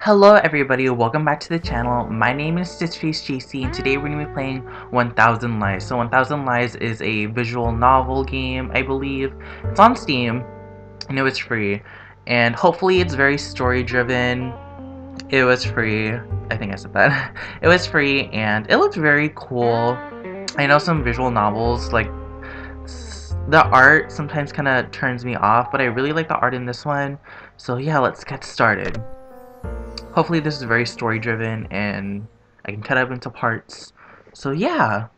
Hello everybody, welcome back to the channel. My name is Stitchface JC and today we're going to be playing 1000 Lies. So 1000 Lies is a visual novel game, I believe. It's on Steam. I know it's free. And hopefully it's very story driven. It was free. I think I said that. It was free and it looked very cool. I know some visual novels, like the art sometimes kind of turns me off, but I really like the art in this one. So yeah, let's get started. Hopefully this is very story driven and I can cut up into parts. So yeah.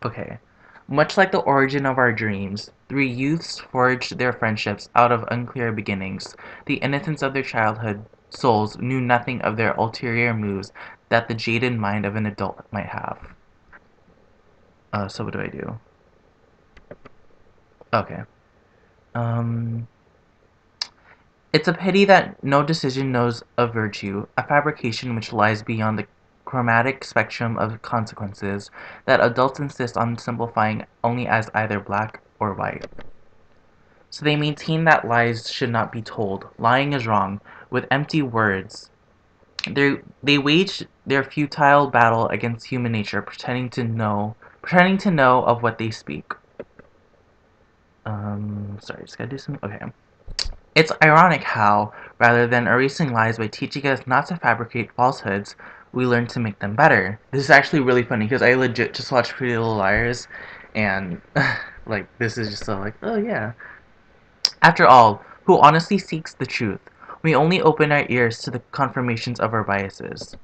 Okay. Much like the origin of our dreams, three youths forged their friendships out of unclear beginnings. The innocence of their childhood souls knew nothing of their ulterior moves that the jaded mind of an adult might have. So what do I do? Okay. Um... It's a pity that no decision knows of virtue, a fabrication which lies beyond the chromatic spectrum of consequences, that adults insist on simplifying only as either black or white. So they maintain that lies should not be told. Lying is wrong, with empty words. They wage their futile battle against human nature, pretending to know of what they speak. Sorry, just gotta do some. Okay. It's ironic how, rather than erasing lies by teaching us not to fabricate falsehoods, we learn to make them better. This is actually really funny because I legit just watched Pretty Little Liars, and like this is just so like, oh yeah. After all, who honestly seeks the truth? We only open our ears to the confirmations of our biases.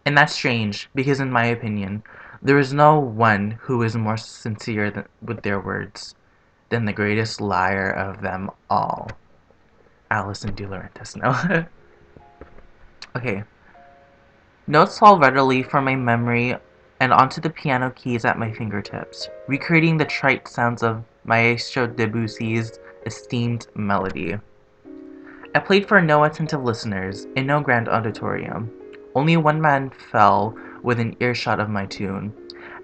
And that's strange, because in my opinion, there is no one who is more sincere with their words than the greatest liar of them all. Alison DeLaurentis, no. Okay. Notes fall readily from my memory and onto the piano keys at my fingertips, recreating the trite sounds of Maestro Debussy's esteemed melody. I played for no attentive listeners, in no grand auditorium. Only one man fell within earshot of my tune.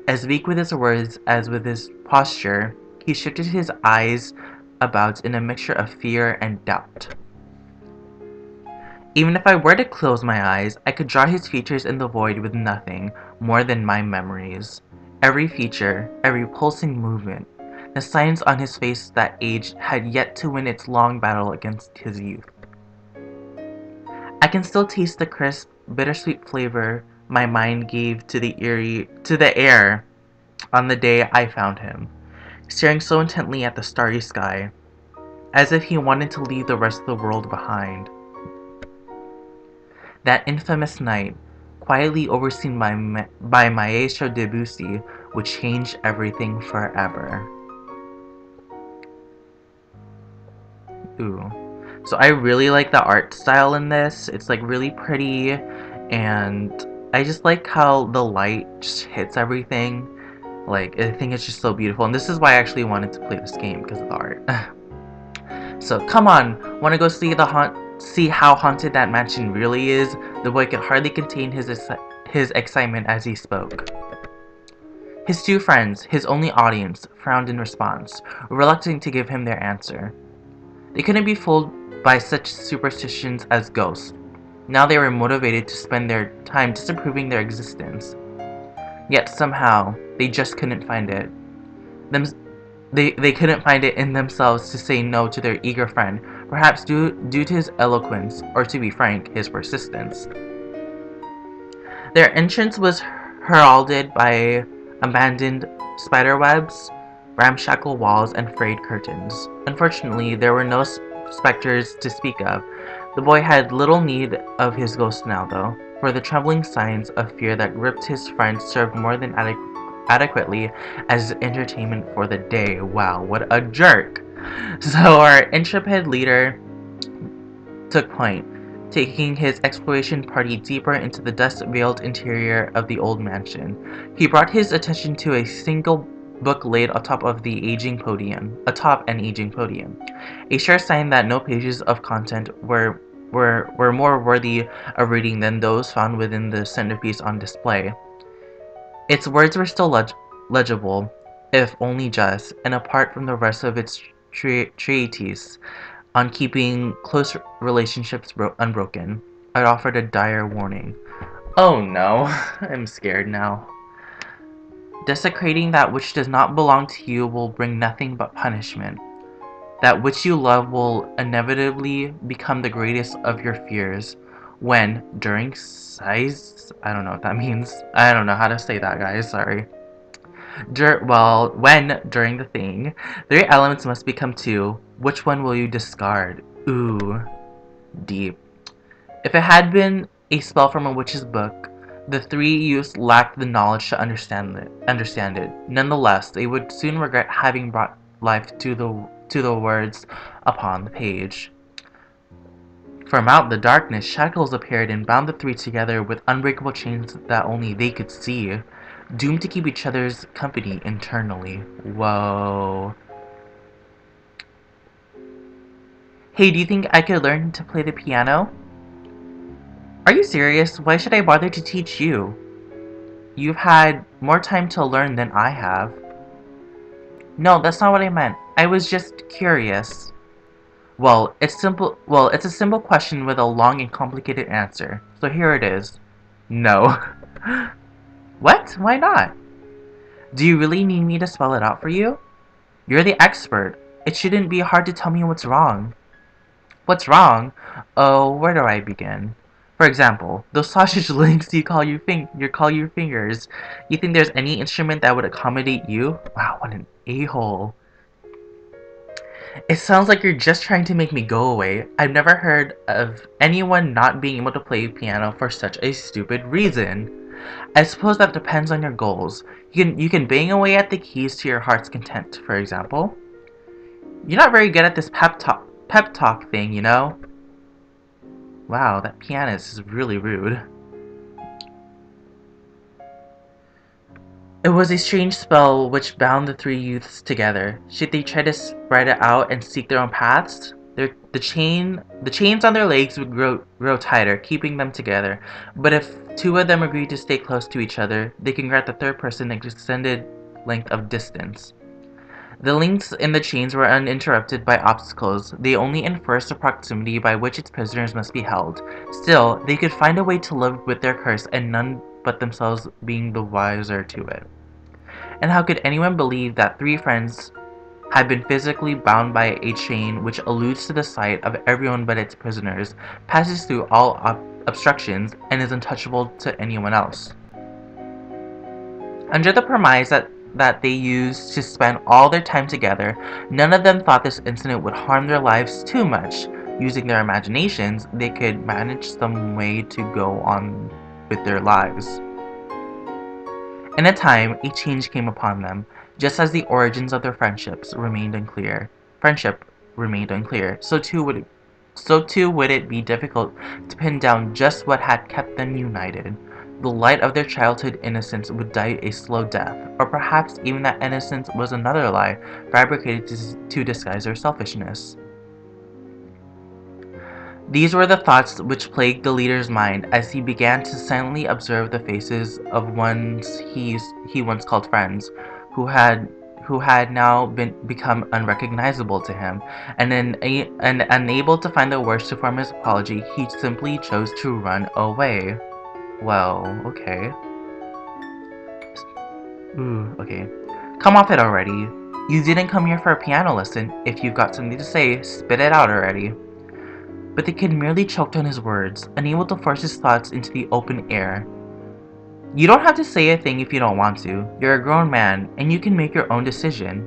As weak with his words as with his posture, he shifted his eyes about in a mixture of fear and doubt. Even if I were to close my eyes, I could draw his features in the void with nothing more than my memories. Every feature, every pulsing movement, the signs on his face that age had yet to win its long battle against his youth. I can still taste the crisp, bittersweet flavor my mind gave to the air on the day I found him, staring so intently at the starry sky, as if he wanted to leave the rest of the world behind. That infamous night, quietly overseen by Maestro Debussy, would change everything forever. Ooh. So I really like the art style in this. It's like really pretty, and I just like how the light just hits everything. Like, I think it's just so beautiful, and this is why I actually wanted to play this game, because of the art. So come on, wanna go see how haunted that mansion really is? The boy could hardly contain his excitement as he spoke. His two friends, his only audience, frowned in response, reluctant to give him their answer. They couldn't be fooled by such superstitions as ghosts. Now they were motivated to spend their time disapproving their existence. Yet somehow, they just couldn't find it. They couldn't find it in themselves to say no to their eager friend, perhaps due to his eloquence, or to be frank, his persistence. Their entrance was heralded by abandoned spiderwebs, ramshackle walls, and frayed curtains. Unfortunately, there were no specters to speak of. The boy had little need of his ghost now, though, for the trembling signs of fear that gripped his friend served more than adequately as entertainment for the day. Wow, what a jerk! So our intrepid leader took point, taking his exploration party deeper into the dust-veiled interior of the old mansion. He brought his attention to a single book laid atop an aging podium, a sure sign that no pages of content were more worthy of reading than those found within the centerpiece on display. Its words were still legible, if only just, and apart from the rest of its treatise, on keeping close relationships unbroken. I offered a dire warning. Oh no, I'm scared now. Desecrating that which does not belong to you will bring nothing but punishment. That which you love will inevitably become the greatest of your fears when, during size, I don't know what that means. I don't know how to say that, guys, sorry. When, during the thing, three elements must become two, which one will you discard? Ooh, deep. If it had been a spell from a witch's book, the three youths lacked the knowledge to understand it. Nonetheless, they would soon regret having brought life to the words upon the page. From out the darkness, shackles appeared and bound the three together with unbreakable chains that only they could see, doomed to keep each other's company internally. Whoa. Hey, do you think I could learn to play the piano? Are you serious? Why should I bother to teach you? You've had more time to learn than I have. No, that's not what I meant. I was just curious. It's a simple question with a long and complicated answer. So here it is. No. What? Why not? Do you really need me to spell it out for you? You're the expert. It shouldn't be hard to tell me what's wrong. What's wrong? Oh, where do I begin? For example, those sausage links you call your fingers. You think there's any instrument that would accommodate you? Wow, what an a-hole. It sounds like you're just trying to make me go away. I've never heard of anyone not being able to play piano for such a stupid reason. I suppose that depends on your goals. You can bang away at the keys to your heart's content, for example. You're not very good at this pep talk thing, you know? Wow, that pianist is really rude. It was a strange spell which bound the three youths together. Should they try to spread it out and seek their own paths? The chains on their legs would grow tighter, keeping them together. But if two of them agreed to stay close to each other, they can grant the third person an extended length of distance. The links in the chains were uninterrupted by obstacles. They only enforced the proximity by which its prisoners must be held. Still, they could find a way to live with their curse, and none but themselves being the wiser to it. And how could anyone believe that three friends had been physically bound by a chain which alludes to the sight of everyone but its prisoners, passes through all obstructions, and is untouchable to anyone else? Under the premise that they used to spend all their time together, none of them thought this incident would harm their lives too much. Using their imaginations, they could manage some way to go on with their lives. In a time, a change came upon them, just as the origins of their friendship remained unclear. So too would it be difficult to pin down just what had kept them united. The light of their childhood innocence would die a slow death, or perhaps even that innocence was another lie, fabricated to disguise their selfishness. These were the thoughts which plagued the leader's mind as he began to silently observe the faces of ones he once called friends, who had now become unrecognizable to him, and unable to find the words to form his apology, he simply chose to run away. Well, okay. Ooh, okay. Come off it already. You didn't come here for a piano lesson. If you've got something to say, spit it out already. But the kid merely choked on his words, unable to force his thoughts into the open air. You don't have to say a thing if you don't want to. You're a grown man, and you can make your own decision.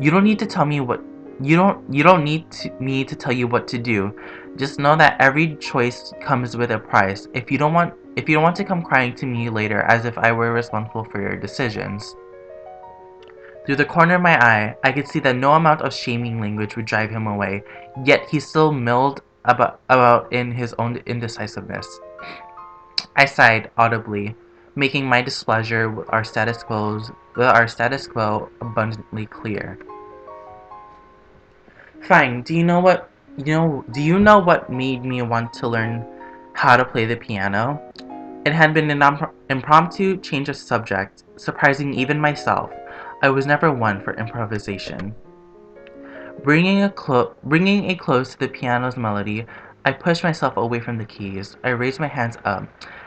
You don't need to tell me what me to tell you what to do. Just know that every choice comes with a price. If you don't want to come crying to me later as if I were responsible for your decisions. Through the corner of my eye, I could see that no amount of shaming language would drive him away, yet he still milled about in his own indecisiveness. I sighed audibly, making my displeasure with our status quo abundantly clear. Fine. Do you know what made me want to learn how to play the piano? It had been an impromptu change of subject, surprising even myself. I was never one for improvisation. Bringing it close to the piano's melody, I pushed myself away from the keys. I raised my hands up,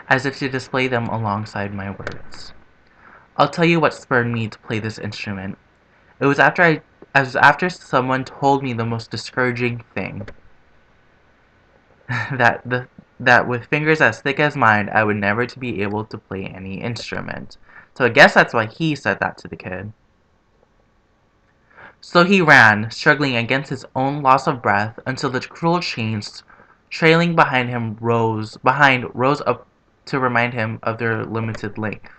as if to display them alongside my words. I'll tell you what spurred me to play this instrument. It was after someone told me the most discouraging thing. that the that with fingers as thick as mine, I would never to be able to play any instrument. So I guess that's why he said that to the kid. So he ran, struggling against his own loss of breath, until the cruel chains trailing rose up to remind him of their limited length.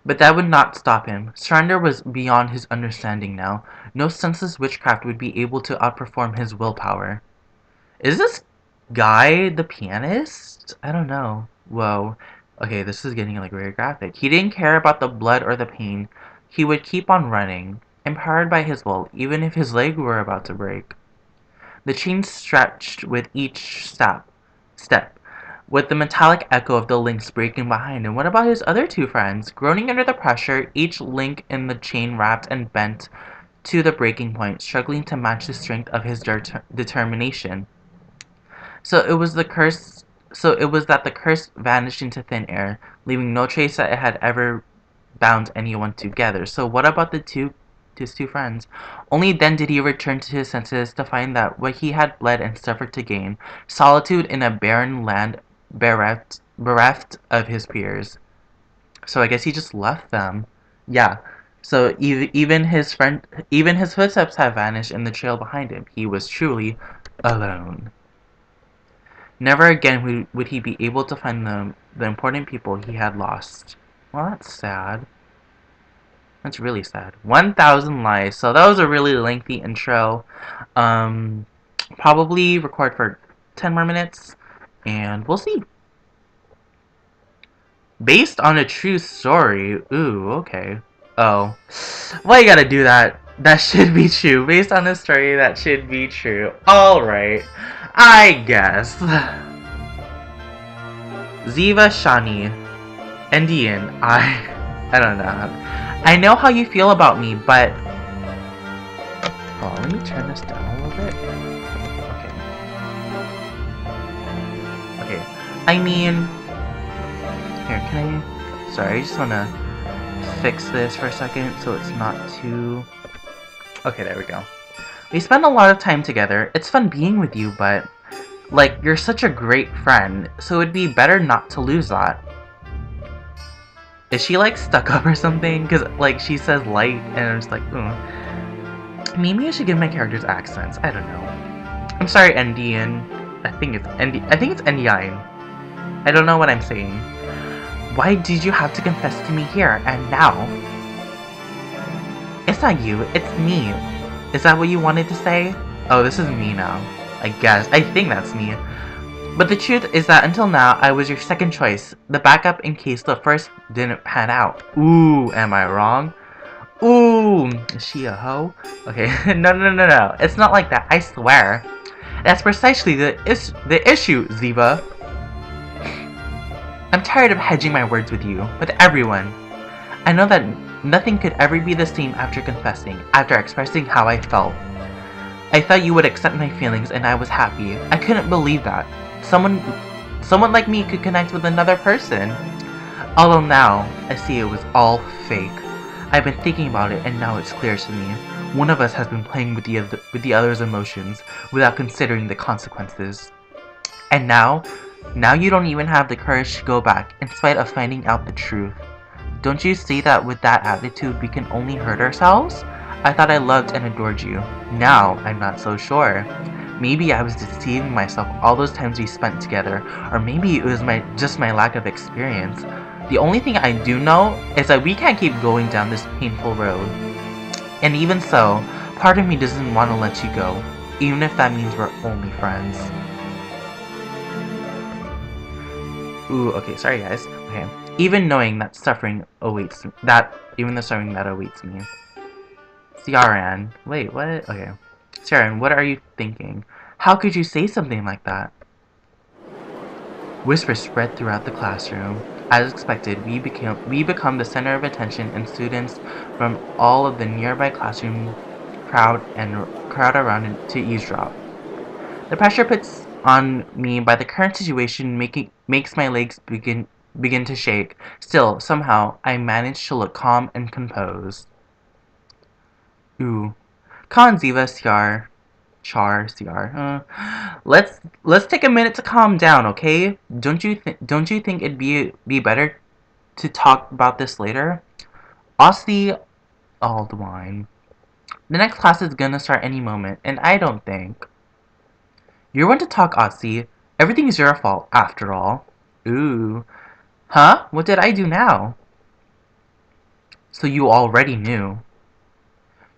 But that would not stop him. Surrender was beyond his understanding now. No senseless witchcraft would be able to outperform his willpower. Is this guy the pianist? I don't know. Whoa. Okay, this is getting like very graphic. He didn't care about the blood or the pain. He would keep on running, empowered by his will, even if his leg were about to break. The chain stretched with each step, with the metallic echo of the links breaking behind him. What about his other two friends? Groaning under the pressure, each link in the chain wrapped and bent to the breaking point, struggling to match the strength of his determination. So it was that the curse vanished into thin air, leaving no trace that it had ever bound anyone together. So what about his two friends? Only then did he return to his senses to find that what he had bled and suffered to gain, solitude in a barren land bereft of his peers. So I guess he just left them. Yeah. So even his footsteps had vanished in the trail behind him. He was truly alone. Never again would he be able to find the important people he had lost. Well, that's sad. That's really sad. 1,000 lies. So that was a really lengthy intro. Probably record for 10 more minutes, and we'll see. Based on a true story. Ooh, okay. Oh. Why you gotta do that? That should be true. Based on a story, that should be true. Alright. I guess. Ziva Shani. Indian. I don't know. I know how you feel about me, but... Hold on, let me turn this down a little bit. Okay. I mean... Here, can I... Sorry, I just wanna fix this for a second so it's not too... Okay, there we go. We spend a lot of time together. It's fun being with you, but... Like, you're such a great friend, so it'd be better not to lose that. Is she, like, stuck up or something? Because, like, she says light, and I'm just like, Maybe I should give my characters accents. I don't know. I'm sorry, Indian. I think it's Indian. I don't know what I'm saying. Why did you have to confess to me here, and now? It's not you, it's me. Is that what you wanted to say? Oh, this is me now. I guess. I think that's me. But the truth is that until now, I was your second choice. The backup in case the first didn't pan out. Ooh, am I wrong? Ooh, is she a hoe? Okay, no. It's not like that, I swear. That's precisely the issue, Ziva. I'm tired of hedging my words with you, with everyone. I know that nothing could ever be the same after confessing, after expressing how I felt. I thought you would accept my feelings and I was happy. I couldn't believe that. Someone like me could connect with another person. Although now, I see it was all fake. I've been thinking about it and now it's clear to me. One of us has been playing with the other's emotions without considering the consequences. And now you don't even have the courage to go back in spite of finding out the truth. Don't you see that with that attitude we can only hurt ourselves? I thought I loved and adored you. Now, I'm not so sure. Maybe I was deceiving myself all those times we spent together, or maybe it was just my lack of experience. The only thing I do know is that we can't keep going down this painful road. And even so, part of me doesn't want to let you go, even if that means we're only friends. Ooh, okay, sorry guys. Okay. Even knowing that suffering awaits me. Ciaran. Wait, what? Okay. Ciaran, what are you thinking? How could you say something like that? Whispers spread throughout the classroom. As expected, we become the center of attention, and students from all of the nearby classroom crowd around it to eavesdrop. The pressure puts on me by the current situation makes my legs begin to shake. Still, somehow, I manage to look calm and composed. Ooh. Ziva, Ciar. Let's take a minute to calm down, okay? Don't you think it'd be better to talk about this later? Aussie Aldwine. The next class is gonna start any moment, and I don't think. You're one to talk, Aussie. Everything is your fault, after all. Ooh. Huh? What did I do now? So you already knew.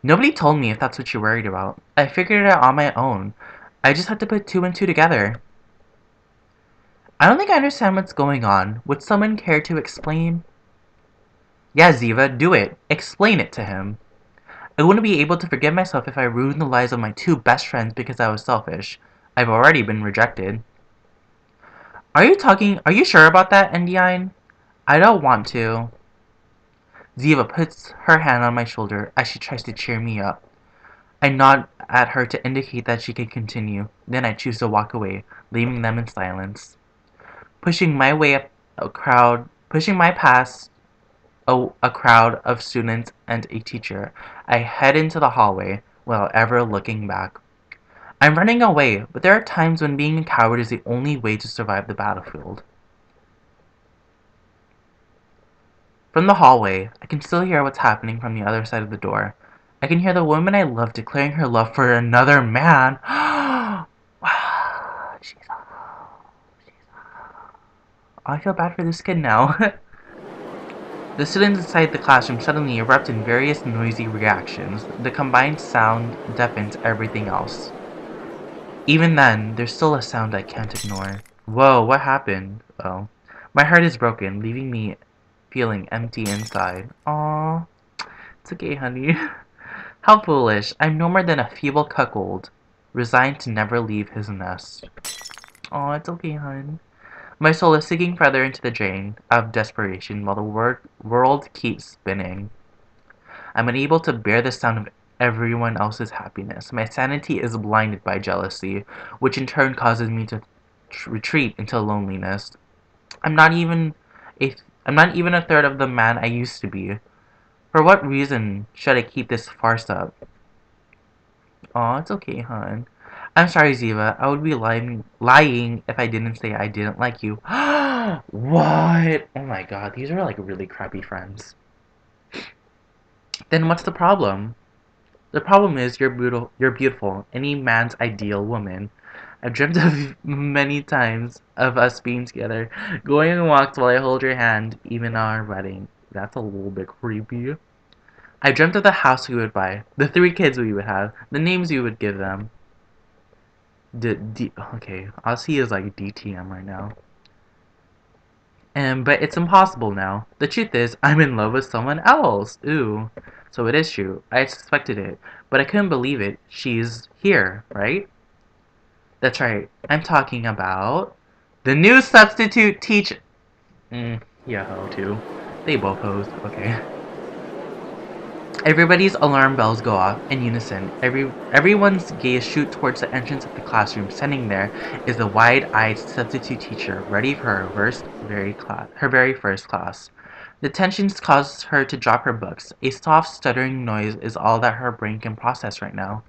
Nobody told me if that's what you're worried about. I figured it out on my own. I just had to put two and two together. I don't think I understand what's going on. Would someone care to explain? Yeah, Ziva, do it. Explain it to him. I wouldn't be able to forgive myself if I ruined the lives of my two best friends because I was selfish. I've already been rejected. Are you sure about that, Endiine? I don't want to. Ziva puts her hand on my shoulder as she tries to cheer me up. I nod at her to indicate that she can continue. Then I choose to walk away, leaving them in silence. Pushing my past a crowd of students and a teacher, I head into the hallway without ever looking back. I'm running away, but there are times when being a coward is the only way to survive the battlefield. From the hallway, I can still hear what's happening from the other side of the door. I can hear the woman I love declaring her love for another man. I feel bad for this kid now. The students inside the classroom suddenly erupt in various noisy reactions. The combined sound deafens everything else. Even then, there's still a sound I can't ignore. Whoa, what happened? Oh. My heart is broken, leaving me feeling empty inside. Aww. It's okay, honey. How foolish. I'm no more than a feeble cuckold, resigned to never leave his nest. Aw, it's okay, hon. My soul is sinking further into the drain of desperation while the world keeps spinning. I'm unable to bear the sound of everyone else's happiness. My sanity is blinded by jealousy, which in turn causes me to retreat into loneliness. I'm not even a third of the man I used to be. For what reason should I keep this farce up? Aw, it's okay, hon. I'm sorry, Ziva. I would be lying if I didn't say I didn't like you. What? Oh my god, these are like really crappy friends. Then what's the problem? The problem is you're beautiful. Any man's ideal woman. I've dreamt of many times of us being together, going on walks while I hold your hand, even on our wedding. That's a little bit creepy. I dreamt of the house we would buy, the 3 kids we would have, the names we would give them. Okay, Aussie is like DTM right now. But it's impossible now. The truth is, I'm in love with someone else. Ooh. So it is true. I suspected it, but I couldn't believe it. She's here, right? That's right. I'm talking about the new substitute teacher. Yeah, ho too. They both hoes. Okay. Everybody's alarm bells go off in unison. Everyone's gaze shoot towards the entrance of the classroom. Standing there is the wide-eyed substitute teacher, ready for her very first class. The tensions cause her to drop her books. A soft, stuttering noise is all that her brain can process right now.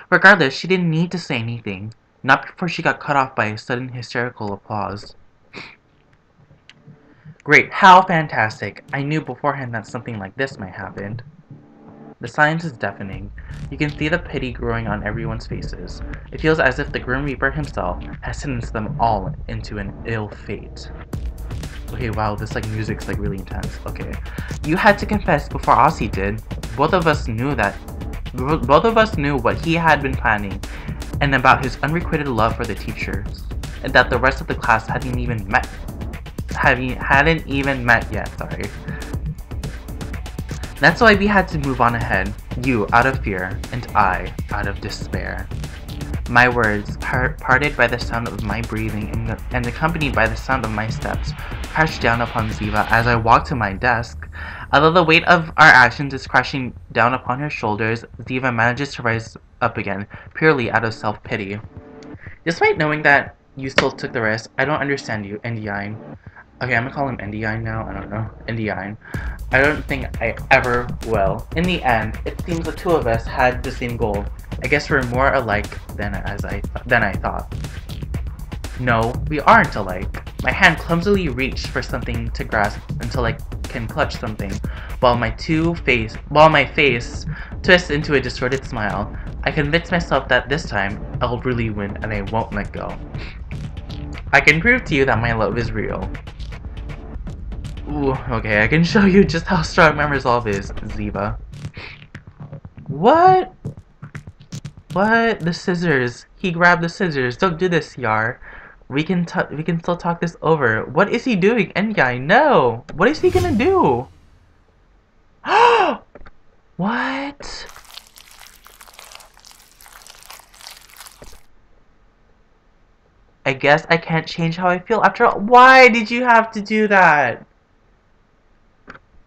Regardless, she didn't need to say anything. Not before she got cut off by a sudden hysterical applause. Great, how fantastic. I knew beforehand that something like this might happen. The silence is deafening. You can see the pity growing on everyone's faces. It feels as if the Grim Reaper himself has sentenced them all into an ill fate. Okay, wow, this music's really intense. Okay. You had to confess before Aussie did. Both of us knew what he had been planning, and about his unrequited love for the teachers, and that the rest of the class hadn't even met yet, sorry. That's why we had to move on ahead, you out of fear, and I out of despair. My words, parted by the sound of my breathing and accompanied by the sound of my steps, crashed down upon Ziva as I walked to my desk. Although the weight of our actions is crashing down upon her shoulders, Ziva manages to rise up again, purely out of self-pity. Despite knowing that you still took the risk, I don't understand you, Endine. Okay, I'm gonna call him Endine now. I don't know. Endine. I don't think I ever will. In the end, it seems the two of us had the same goal. I guess we're more alike than I thought. No, we aren't alike. My hand clumsily reached for something to grasp until I can clutch something, while my face twists into a distorted smile. I convince myself that this time I'll really win and I won't let go. I can prove to you that my love is real. Ooh, okay, I can show you just how strong my resolve is, Ziva. What? What? The scissors. He grabbed the scissors. Don't do this, Yar. We can still talk this over. What is he doing? Engai, no! What is he gonna do? What? I guess I can't change how I feel after all. Why did you have to do that?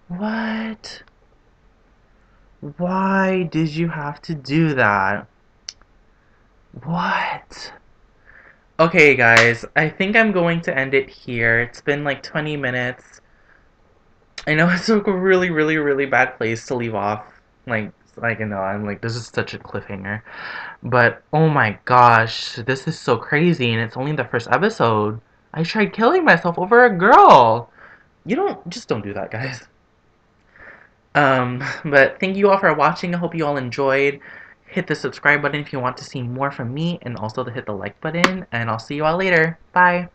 What? Why did you have to do that? What? Okay, guys, I think I'm going to end it here. It's been like 20 minutes. I know it's a really, really, really bad place to leave off. You know, I'm like, this is such a cliffhanger. But, oh my gosh, this is so crazy, and it's only the first episode. I tried killing myself over a girl. Just don't do that, guys. But thank you all for watching. I hope you all enjoyed. Hit the subscribe button if you want to see more from me, and also to hit the like button, and I'll see you all later. Bye!